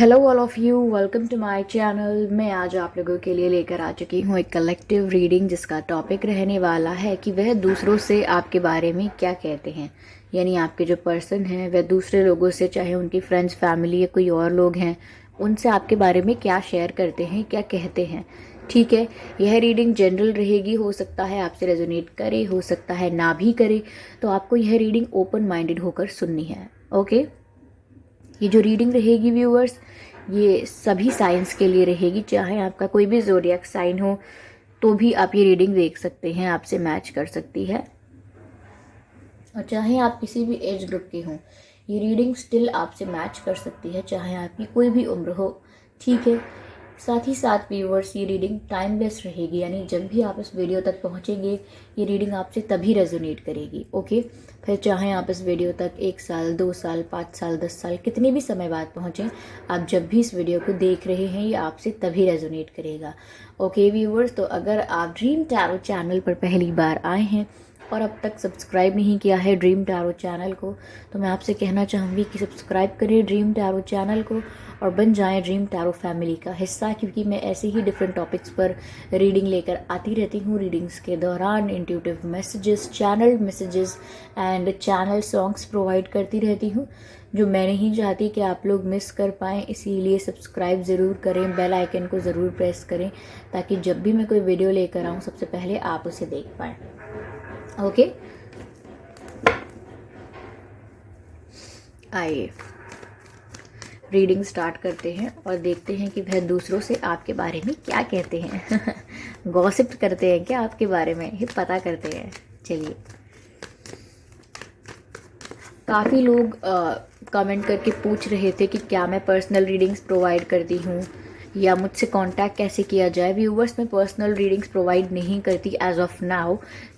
Hello all of you, welcome to my channel. मैं आज आप लोगों के लिए लेकर आ चुकी हूँ एक कलेक्टिव रीडिंग जिसका टॉपिक रहने वाला है कि वह दूसरों से आपके बारे में क्या कहते हैं। यानी आपके जो पर्सन हैं वह दूसरे लोगों से, चाहे उनकी फ्रेंड्स, फैमिली या कोई और लोग हैं, उनसे आपके बारे में क्या शेयर करते हैं, क्या कहते हैं। ठीक है, यह रीडिंग जनरल रहेगी। हो सकता है आपसे रेजोनेट करे, हो सकता है ना भी करे। तो आपको यह रीडिंग ओपन माइंडेड होकर सुननी है। ओके, ये जो रीडिंग रहेगी व्यूअर्स, ये सभी साइंस के लिए रहेगी। चाहे आपका कोई भी ज़ोडिएक साइन हो तो भी आप ये रीडिंग देख सकते हैं, आपसे मैच कर सकती है। और चाहे आप किसी भी एज ग्रुप के हों, ये रीडिंग स्टिल आपसे मैच कर सकती है, चाहे आपकी कोई भी उम्र हो। ठीक है, साथ ही साथ व्यूअर्स, ये रीडिंग टाइमलेस रहेगी। यानी जब भी आप इस वीडियो तक पहुंचेंगे, ये रीडिंग आपसे तभी रेजोनेट करेगी। ओके, फिर चाहे आप इस वीडियो तक 1 साल, 2 साल, 5 साल, 10 साल, कितने भी समय बाद पहुंचें, आप जब भी इस वीडियो को देख रहे हैं ये आपसे तभी रेजोनेट करेगा। ओके व्यूअर्स, तो अगर आप ड्रीम टैरो चैनल पर पहली बार आए हैं और अब तक सब्सक्राइब नहीं किया है ड्रीम टैरो चैनल को, तो मैं आपसे कहना चाहूँगी कि सब्सक्राइब करें ड्रीम टैरो चैनल को और बन जाएं ड्रीम टैरो फैमिली का हिस्सा। क्योंकि मैं ऐसे ही डिफरेंट टॉपिक्स पर रीडिंग लेकर आती रहती हूँ। रीडिंग्स के दौरान intuitive messages, channel messages and channel songs provide करती रहती हूँ, जो मैं नहीं चाहती कि आप लोग मिस कर पाएँ। इसीलिए सब्सक्राइब ज़रूर करें, बेल आइकन को ज़रूर प्रेस करें, ताकि जब भी मैं कोई वीडियो लेकर आऊँ सबसे पहले आप उसे देख पाएँ। ओके, आइए रीडिंग स्टार्ट करते हैं और देखते हैं कि वह दूसरों से आपके बारे में क्या कहते हैं। गॉसिप करते हैं क्या आपके बारे में, ये पता करते हैं। चलिए, काफ़ी लोग कमेंट करके पूछ रहे थे कि क्या मैं पर्सनल रीडिंग्स प्रोवाइड करती हूँ या मुझसे कांटेक्ट कैसे किया जाए। व्यूवर्स, मैं पर्सनल रीडिंग्स प्रोवाइड नहीं करती एज ऑफ नाउ।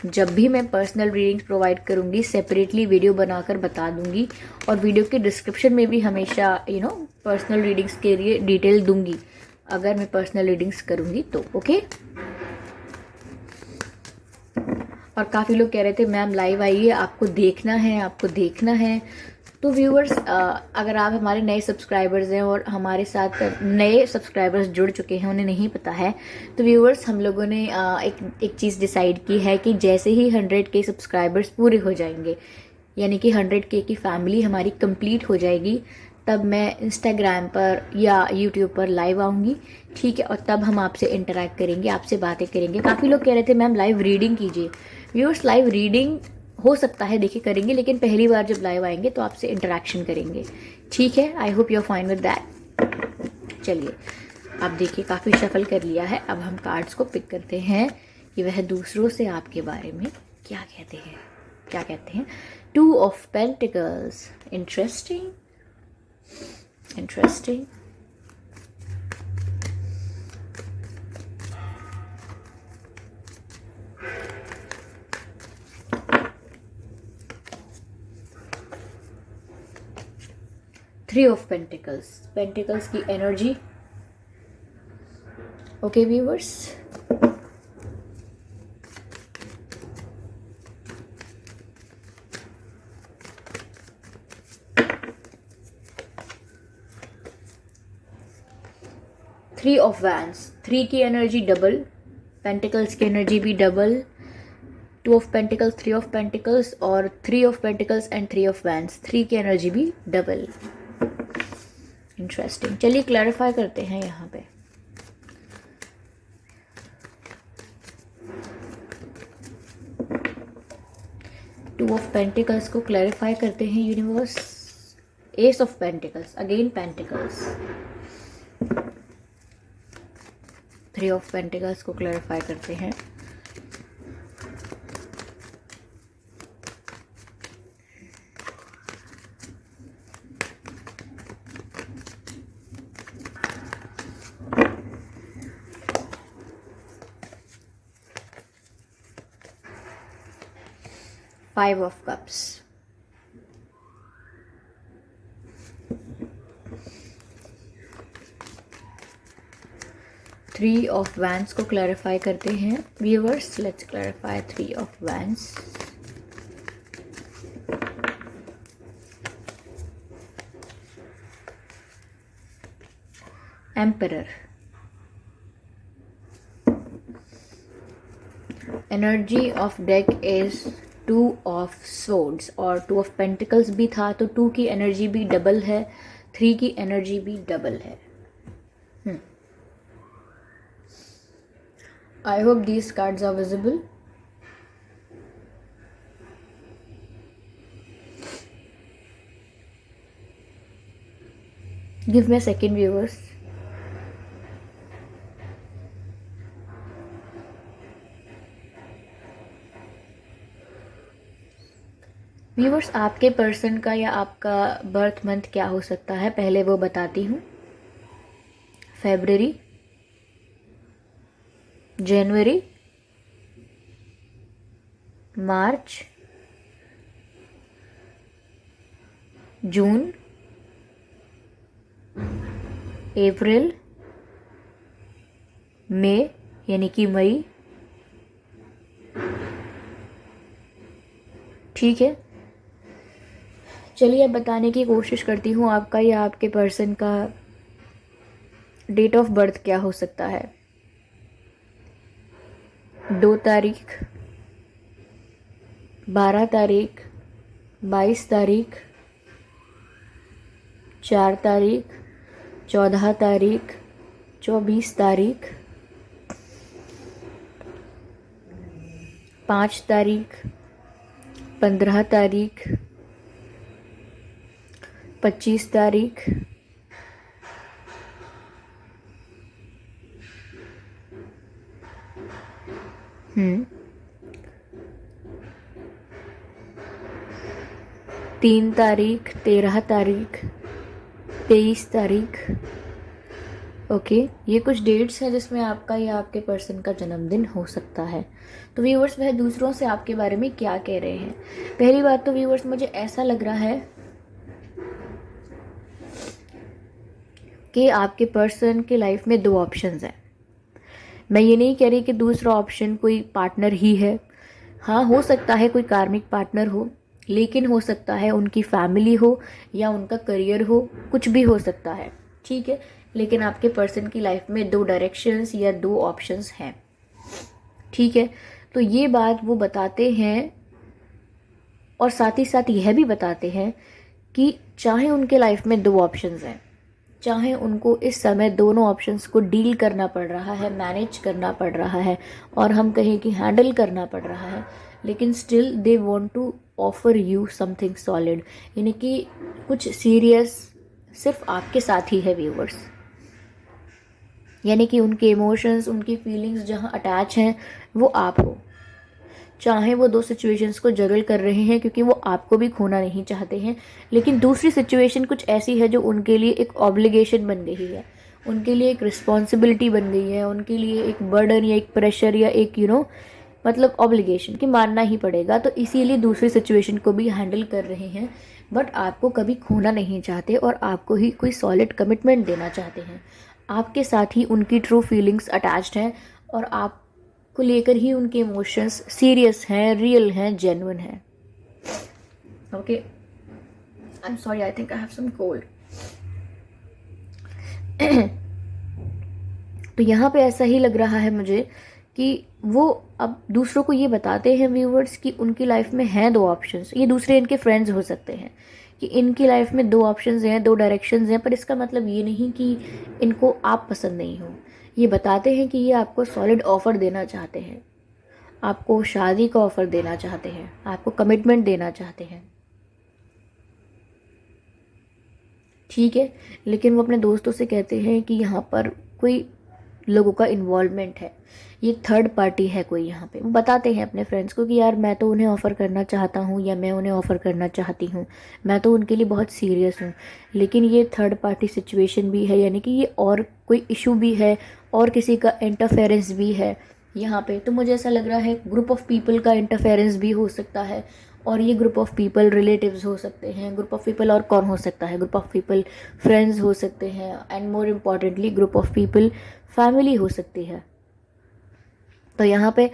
जब भी मैं पर्सनल रीडिंग्स प्रोवाइड करूँगी सेपरेटली वीडियो बनाकर बता दूंगी, और वीडियो के डिस्क्रिप्शन में भी हमेशा पर्सनल रीडिंग्स के लिए डिटेल दूंगी अगर मैं पर्सनल रीडिंग्स करूँगी तो। ओके, और काफ़ी लोग कह रहे थे मैम लाइव आइए, आपको देखना है, आपको देखना है। तो व्यूअर्स, अगर आप हमारे नए सब्सक्राइबर्स हैं और हमारे साथ नए सब्सक्राइबर्स जुड़ चुके हैं, उन्हें नहीं पता है, तो व्यूअर्स हम लोगों ने एक चीज़ डिसाइड की है कि जैसे ही 100K सब्सक्राइबर्स पूरे हो जाएंगे, यानी कि 100K की फैमिली हमारी कंप्लीट हो जाएगी, तब मैं इंस्टाग्राम पर या यूट्यूब पर लाइव आऊँगी। ठीक है, और तब हम आपसे इंटरेक्ट करेंगे, आपसे बातें करेंगे। काफ़ी लोग कह रहे थे मैम लाइव रीडिंग कीजिए। व्यूअर्स, लाइव रीडिंग हो सकता है, देखिए करेंगे, लेकिन पहली बार जब लाइव आएंगे तो आपसे इंटरेक्शन करेंगे। ठीक है, I hope you are fine with that. चलिए, आप देखिए काफ़ी शफल कर लिया है। अब हम कार्ड्स को पिक करते हैं कि वह दूसरों से आपके बारे में क्या कहते हैं, क्या कहते हैं। 2 of pentacles, interesting interesting. 3 of pentacles, pentacles की energy. Okay viewers, three of wands, 3 की एनर्जी डबल, पेंटिकल्स की एनर्जी भी double. 2 of pentacles, 3 of pentacles और 3 of pentacles and 3 of wands, 3 की एनर्जी भी डबल। इंटरेस्टिंग। चलिए क्लैरिफाई करते हैं यहाँ पे। टू ऑफ पेंटिकल्स को क्लैरिफाई करते हैं universe. S of pentacles, again pentacles. 3 of pentacles को क्लैरिफाई करते हैं। Five of cups, three of vents को क्लैरिफाई करते हैं viewers. Let's clarify 3 of vents. Emperor, energy of deck is 2 of swords, और 2 ऑफ पेंटिकल्स भी था, तो 2 की एनर्जी भी डबल है, 3 की एनर्जी भी डबल है. I hope these cards are visible. Give me a second, viewers. Viewers, आपके पर्सन का या आपका बर्थ मंथ क्या हो सकता है, पहले वो बताती हूँ. फरवरी, जनवरी, मार्च, जून, अप्रैल, मई यानी कि मई. ठीक है, चलिए अब बताने की कोशिश करती हूँ आपका या आपके पर्सन का डेट ऑफ बर्थ क्या हो सकता है. 2 तारीख, 12 तारीख, 22 तारीख, 4 तारीख, 14 तारीख, 24 तारीख, 5 तारीख, 15 तारीख, 25 तारीख, 3 तारीख, 13 तारीख, 23 तारीख. ओके, ये कुछ डेट्स हैं जिसमें आपका या आपके पर्सन का जन्मदिन हो सकता है. तो व्यूवर्स, वह दूसरों से आपके बारे में क्या कह रहे हैं. पहली बात तो व्यूवर्स, मुझे ऐसा लग रहा है कि आपके पर्सन के लाइफ में 2 ऑप्शंस हैं. मैं ये नहीं कह रही कि दूसरा ऑप्शन कोई पार्टनर ही है. हाँ, हो सकता है कोई कार्मिक पार्टनर हो, लेकिन हो सकता है उनकी फैमिली हो या उनका करियर हो, कुछ भी हो सकता है. ठीक है, लेकिन आपके पर्सन की लाइफ में 2 डायरेक्शंस या 2 ऑप्शंस हैं. ठीक है, तो ये बात वो बताते हैं और साथ ही साथ यह भी बताते हैं कि चाहे उनके लाइफ में 2 ऑप्शंस हैं, चाहे उनको इस समय दोनों ऑप्शंस को डील करना पड़ रहा है, मैनेज करना पड़ रहा है, और हम कहें कि हैंडल करना पड़ रहा है, लेकिन still they want to offer you something solid, यानी कि कुछ सीरियस सिर्फ आपके साथ ही है व्यूवर्स. यानी कि उनके इमोशंस, उनकी फीलिंग्स जहाँ अटैच हैं वो आप हो. चाहे वो 2 सिचुएशंस को जगल कर रहे हैं क्योंकि वो आपको भी खोना नहीं चाहते हैं, लेकिन दूसरी सिचुएशन कुछ ऐसी है जो उनके लिए एक ऑब्लिगेशन बन गई है, उनके लिए एक रिस्पॉन्सिबिलिटी बन गई है, उनके लिए एक बर्डन या एक प्रेशर या एक मतलब ऑब्लिगेशन कि मानना ही पड़ेगा. तो इसीलिए दूसरी सिचुएशन को भी हैंडल कर रहे हैं, बट आपको कभी खोना नहीं चाहते और आपको ही कोई सॉलिड कमिटमेंट देना चाहते हैं. आपके साथ ही उनकी ट्रू फीलिंग्स अटैच्ड हैं और आपको लेकर ही उनके इमोशंस सीरियस हैं, रियल हैं, जेन्युइन हैं. Okay, I am sorry, I think I have some cold. तो यहाँ पे ऐसा ही लग रहा है मुझे कि वो अब दूसरों को ये बताते हैं व्यूवर्स कि उनकी लाइफ में हैं 2 ऑप्शंस. ये दूसरे इनके फ्रेंड्स हो सकते हैं कि इनकी लाइफ में 2 ऑप्शंस हैं, 2 डायरेक्शंस हैं, पर इसका मतलब ये नहीं कि इनको आप पसंद नहीं हो. ये बताते हैं कि ये आपको सॉलिड ऑफर देना चाहते हैं, आपको शादी का ऑफर देना चाहते हैं, आपको कमिटमेंट देना चाहते हैं. ठीक है, लेकिन वो अपने दोस्तों से कहते हैं कि यहाँ पर कोई लोगों का इन्वॉल्वमेंट है, ये थर्ड पार्टी है कोई यहाँ पे. वो बताते हैं अपने फ्रेंड्स को कि यार मैं तो उन्हें ऑफ़र करना चाहता हूँ या मैं उन्हें ऑफ़र करना चाहती हूँ, मैं तो उनके लिए बहुत सीरियस हूँ, लेकिन ये थर्ड पार्टी सिचुएशन भी है, यानी कि ये और कोई इशू भी है और किसी का इंटरफेरेंस भी है यहाँ पे. तो मुझे ऐसा लग रहा है ग्रुप ऑफ पीपल का इंटरफेरेंस भी हो सकता है, और ये ग्रुप ऑफ पीपल रिलेटिव्स हो सकते हैं. ग्रुप ऑफ पीपल और कौन हो सकता है? ग्रुप ऑफ पीपल फ्रेंड्स हो सकते हैं, and more importantly group of people family हो सकती है. तो यहाँ पे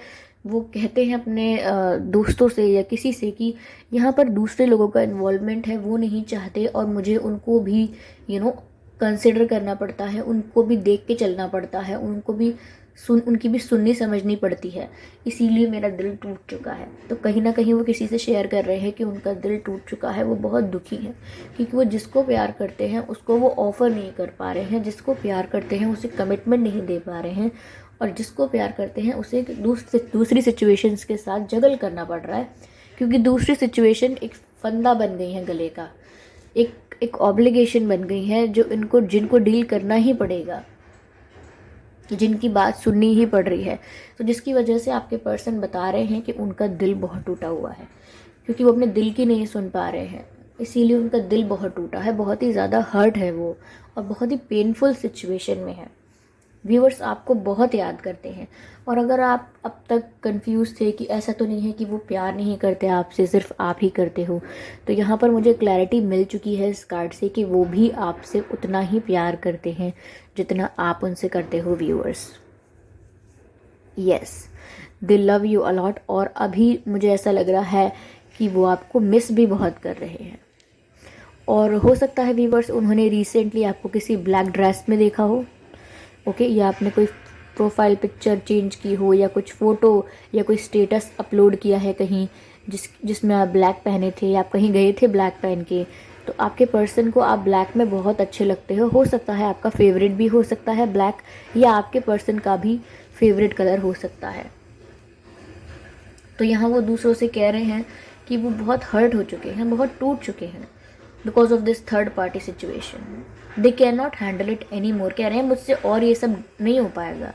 वो कहते हैं अपने दोस्तों से या किसी से कि यहाँ पर दूसरे लोगों का इन्वॉल्वमेंट है, वो नहीं चाहते और मुझे उनको भी कंसिडर करना पड़ता है, उनको भी देख के चलना पड़ता है, उनकी भी सुननी समझनी पड़ती है। इसीलिए मेरा दिल टूट चुका है। तो कहीं ना कहीं वो किसी से शेयर कर रहे हैं कि उनका दिल टूट चुका है, वो बहुत दुखी है क्योंकि वो जिसको प्यार करते हैं उसको वो ऑफ़र नहीं कर पा रहे हैं, जिसको प्यार करते हैं उसे कमिटमेंट नहीं दे पा रहे हैं, और जिसको प्यार करते हैं उसे दूसरी सिचुएशंस के साथ जगल करना पड़ रहा है, क्योंकि दूसरी सिचुएशन एक फंदा बन गई है गले का, एक ऑब्लिगेशन बन गई है जो जिनको डील करना ही पड़ेगा, जिनकी बात सुननी ही पड़ रही है। तो जिसकी वजह से आपके पर्सन बता रहे हैं कि उनका दिल बहुत टूटा हुआ है, क्योंकि वो अपने दिल की नहीं सुन पा रहे हैं, इसीलिए उनका दिल बहुत टूटा है, बहुत ही ज़्यादा हर्ट है वो, और बहुत ही पेनफुल सिचुएशन में है। व्यूअर्स आपको बहुत याद करते हैं, और अगर आप अब तक कंफ्यूज थे कि ऐसा तो नहीं है कि वो प्यार नहीं करते आपसे, सिर्फ आप ही करते हो, तो यहाँ पर मुझे क्लैरिटी मिल चुकी है इस कार्ड से कि वो भी आपसे उतना ही प्यार करते हैं जितना आप उनसे करते हो viewers. Yes, they love you a lot, और अभी मुझे ऐसा लग रहा है कि वो आपको मिस भी बहुत कर रहे हैं। और हो सकता है व्यूअर्स उन्होंने रिसेंटली आपको किसी ब्लैक ड्रेस में देखा हो, ओके, या आपने कोई प्रोफाइल पिक्चर चेंज की हो, या कुछ फ़ोटो या कोई स्टेटस अपलोड किया है कहीं जिसमें आप ब्लैक पहने थे, या आप कहीं गए थे ब्लैक पहन के, तो आपके पर्सन को आप ब्लैक में बहुत अच्छे लगते हो सकता है आपका फेवरेट भी हो सकता है ब्लैक, या आपके पर्सन का भी फेवरेट कलर हो सकता है। तो यहाँ वो दूसरों से कह रहे हैं कि वो बहुत हर्ट हो चुके हैं, बहुत टूट चुके हैं because of this third party situation. They can not handle it any more, कह रहे हैं मुझसे और ये सब नहीं हो पाएगा।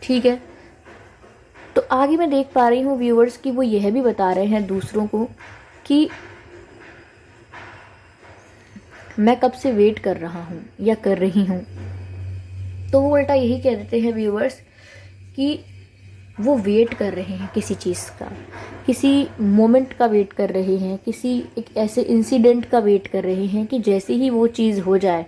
ठीक है, तो आगे मैं देख पा रही हूँ व्यूअर्स कि वो यह भी बता रहे हैं दूसरों को कि मैं कब से वेट कर रहा हूँ या कर रही हूँ। तो वो उल्टा यही कह देते हैं व्यूअर्स कि वो वेट कर रहे हैं किसी चीज़ का, किसी मोमेंट का वेट कर रहे हैं, किसी एक ऐसे इंसिडेंट का वेट कर रहे हैं कि जैसे ही वो चीज़ हो जाए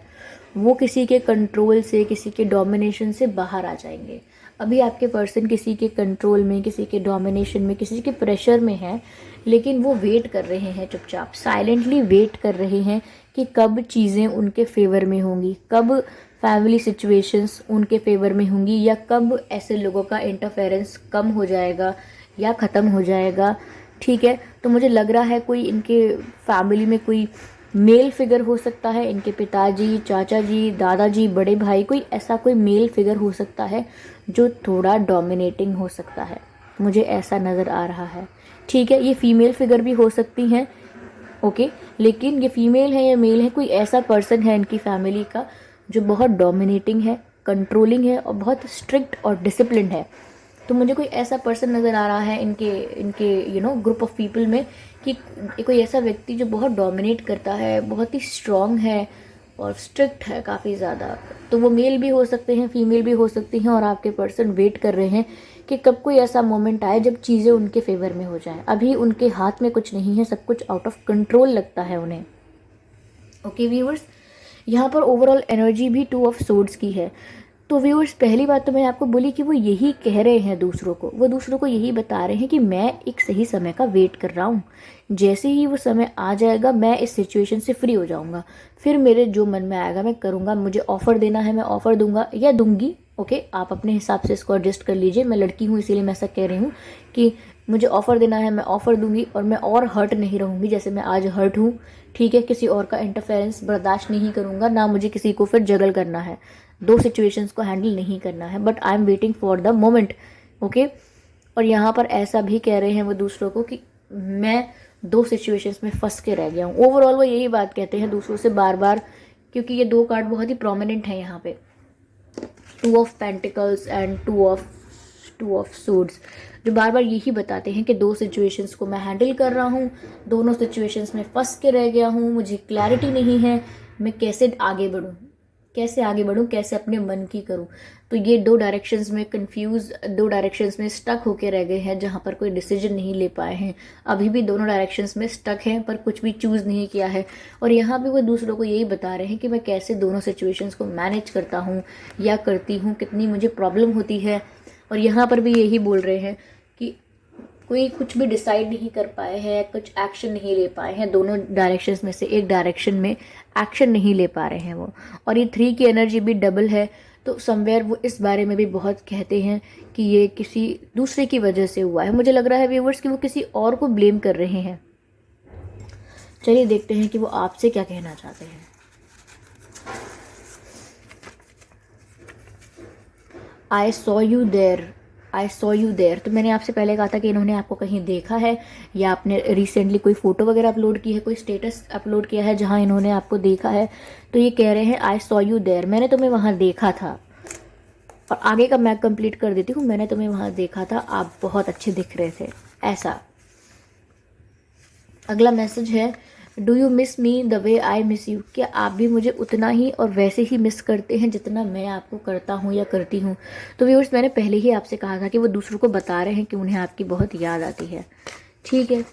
वो किसी के कंट्रोल से, किसी के डोमिनेशन से बाहर आ जाएंगे। अभी आपके पर्सन किसी के कंट्रोल में, किसी के डोमिनेशन में, किसी के प्रेशर में है, लेकिन वो वेट कर रहे हैं, चुपचाप साइलेंटली वेट कर रहे हैं कि कब चीज़ें उनके फेवर में होंगी, कब फैमिली सिचुएशंस उनके फेवर में होंगी, या कब ऐसे लोगों का इंटरफेरेंस कम हो जाएगा या ख़त्म हो जाएगा। ठीक है, तो मुझे लग रहा है कोई इनके फैमिली में कोई मेल फिगर हो सकता है, इनके पिताजी, चाचा जी, दादाजी, बड़े भाई, कोई ऐसा कोई मेल फिगर हो सकता है जो थोड़ा डोमिनेटिंग हो सकता है, मुझे ऐसा नज़र आ रहा है। ठीक है, ये फीमेल फिगर भी हो सकती हैं, ओके, लेकिन ये फीमेल है या मेल है, कोई ऐसा पर्सन है इनकी फैमिली का जो बहुत डोमिनेटिंग है, कंट्रोलिंग है और बहुत स्ट्रिक्ट और डिसिप्लिन्ड है। तो मुझे कोई ऐसा पर्सन नज़र आ रहा है इनके ग्रुप ऑफ पीपल में कि कोई ऐसा व्यक्ति जो बहुत डोमिनेट करता है, बहुत ही स्ट्रॉन्ग है और स्ट्रिक्ट है काफ़ी ज़्यादा। तो वो मेल भी हो सकते हैं, फीमेल भी हो सकती हैं, और आपके पर्सन वेट कर रहे हैं कि कब कोई ऐसा मोमेंट आए जब चीज़ें उनके फेवर में हो जाएं। अभी उनके हाथ में कुछ नहीं है, सब कुछ आउट ऑफ कंट्रोल लगता है उन्हें। ओके व्यूअर्स, यहाँ पर ओवरऑल एनर्जी भी 2 ऑफ सोर्ड्स की है। तो व्यूअर्स, पहली बात तो मैं आपको बोली कि वो यही कह रहे हैं दूसरों को, वो दूसरों को यही बता रहे हैं कि मैं एक सही समय का वेट कर रहा हूँ, जैसे ही वो समय आ जाएगा मैं इस सिचुएशन से फ्री हो जाऊँगा, फिर मेरे जो मन में आएगा मैं करूँगा, मुझे ऑफ़र देना है मैं ऑफ़र दूंगा या दूंगी। ओके, आप अपने हिसाब से इसको एडजस्ट कर लीजिए, मैं लड़की हूँ इसीलिए मैं ऐसा कह रही हूँ कि मुझे ऑफ़र देना है मैं ऑफ़र दूंगी, और मैं और हर्ट नहीं रहूँगी जैसे मैं आज हर्ट हूँ। ठीक है, किसी और का इंटरफेरेंस बर्दाश्त नहीं करूँगा, ना मुझे किसी को फिर जगल करना है, 2 सिचुएशंस को हैंडल नहीं करना है, but I am waiting for the moment. Okay, और यहाँ पर ऐसा भी कह रहे हैं वो दूसरों को कि मैं 2 सिचुएशंस में फंस के रह गया हूँ। ओवरऑल वो यही बात कहते हैं दूसरों से बार बार, क्योंकि ये 2 कार्ड बहुत ही प्रोमिनेंट है यहाँ पे, 2 of pentacles and 2 of swords, जो बार बार यही बताते हैं कि 2 सिचुएशंस को मैं हैंडल कर रहा हूँ, दोनों सिचुएशंस में फंस के रह गया हूँ, मुझे क्लैरिटी नहीं है मैं कैसे आगे बढ़ूँ, कैसे अपने मन की करूँ। तो ये 2 डायरेक्शंस में कंफ्यूज, 2 डायरेक्शंस में स्टक होके रह गए हैं, जहाँ पर कोई डिसीजन नहीं ले पाए हैं। अभी भी दोनों डायरेक्शंस में स्टक हैं पर कुछ भी चूज़ नहीं किया है। और यहाँ भी वो दूसरों को यही बता रहे हैं कि मैं कैसे दोनों सिचुएशंस को मैनेज करता हूँ या करती हूँ, कितनी मुझे प्रॉब्लम होती है। और यहाँ पर भी यही बोल रहे हैं कि कोई कुछ भी डिसाइड नहीं कर पाए हैं, कुछ एक्शन नहीं ले पाए हैं, दोनों डायरेक्शंस में से एक डायरेक्शन में एक्शन नहीं ले पा रहे हैं वो। और ये 3 की एनर्जी भी डबल है, तो समवेयर वो इस बारे में भी बहुत कहते हैं कि ये किसी दूसरे की वजह से हुआ है। मुझे लग रहा है व्यूवर्स कि वो किसी और को ब्लेम कर रहे हैं। चलिए देखते हैं कि वो आपसे क्या कहना चाहते हैं। I saw you there, I saw you there. तो मैंने आपसे पहले कहा था कि इन्होंने आपको कहीं देखा है, या आपने रिसेंटली कोई फ़ोटो वगैरह अपलोड की है, कोई स्टेटस अपलोड किया है जहाँ इन्होंने आपको देखा है। तो ये कह रहे हैं आई सॉ यू देयर, मैंने तुम्हें वहाँ देखा था। और आगे का मैं कंप्लीट कर देती हूँ, मैंने तुम्हें वहाँ देखा था, आप बहुत अच्छे दिख रहे थे, ऐसा। अगला मैसेज है, do you miss me the way I miss you. क्या आप भी मुझे उतना ही और वैसे ही मिस करते हैं जितना मैं आपको करता हूँ या करती हूँ। तो व्यूअर्स, मैंने पहले ही आपसे कहा था कि वो दूसरों को बता रहे हैं कि उन्हें आपकी बहुत याद आती है। ठीक है,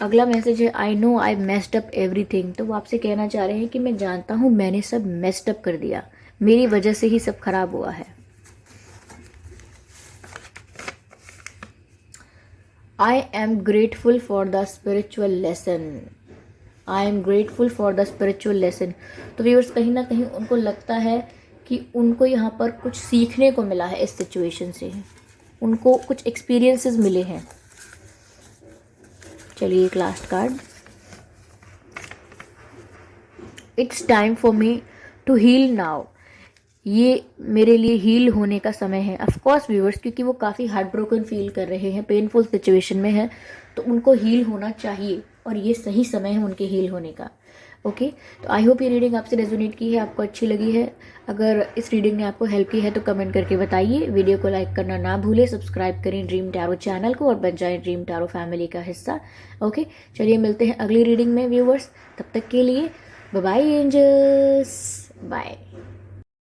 अगला मैसेज है, I know I messed up everything. तो वो आपसे कहना चाह रहे हैं कि मैं जानता हूँ मैंने सब मेस्ड अप कर दिया, मेरी वजह से ही सब खराब हुआ है। I am grateful for the spiritual lesson. I am grateful for the spiritual lesson. तो व्यूअर्स, कहीं ना कहीं उनको लगता है कि उनको यहाँ पर कुछ सीखने को मिला है इस सिचुएशन से, उनको कुछ एक्सपीरियंसेस मिले हैं। चलिए एक last card, it's time for me to heal now. ये मेरे लिए हील होने का समय है। ऑफ कोर्स व्यूअर्स, क्योंकि वो काफ़ी हार्ट ब्रोकन फील कर रहे हैं, पेनफुल सिचुएशन में है, तो उनको हील होना चाहिए और ये सही समय है उनके हील होने का। ओके, तो आई होप ये रीडिंग आपसे रेजोनेट की है, आपको अच्छी लगी है। अगर इस रीडिंग ने आपको हेल्प की है तो कमेंट करके बताइए। वीडियो को लाइक करना ना भूलें, सब्सक्राइब करें ड्रीम टैरो चैनल को और बन जाएं ड्रीम टैरो फैमिली का हिस्सा। ओके, चलिए मिलते हैं अगली रीडिंग में व्यूअर्स, तब तक के लिए बाय बाय एंजल्स, बाय।